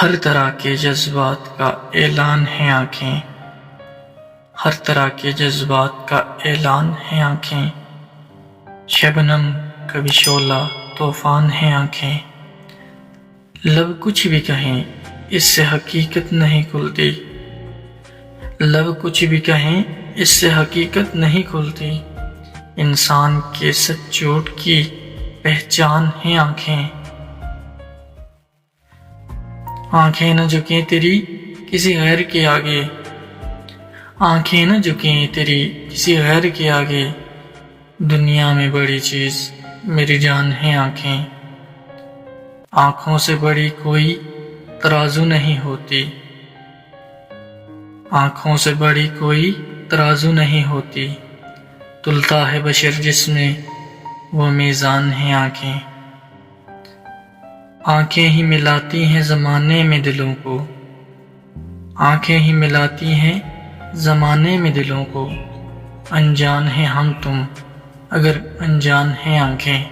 ہر طرح کے جذبات کا اعلان ہے آنکھیں، ہر طرح کے جذبات کا اعلان ہے آنکھیں، شبنم کبھی شعلہ طوفان ہے آنکھیں، لب کچھ بھی کہیں اس سے حقیقت نہیں کھلتی، لب کچھ بھی کہیں اس سے حقیقت نہیں کھلتی، انسان کے سچ جھوٹ کی پہچان ہے آنکھیں، آنکھیں نہ جھکیں تیری کسی غیر کے آگے، آنکھیں نہ جھکیں تیری کسی غیر کے آگے، دنیا میں بڑی چیز میری جان ہے آنکھیں، آنکھوں سے بڑی کوئی ترازو نہیں ہوتی، آنکھوں سے بڑی کوئی ترازو نہیں ہوتی، تلتا ہے بشر جس میں وہ میزان ہے آنکھیں، آنکھیں ہی ملاتی ہیں زمانے میں دلوں کو، آنکھیں ہی ملاتی ہیں زمانے میں دلوں کو، انجان ہیں ہم تم اگر انجان ہیں آنکھیں۔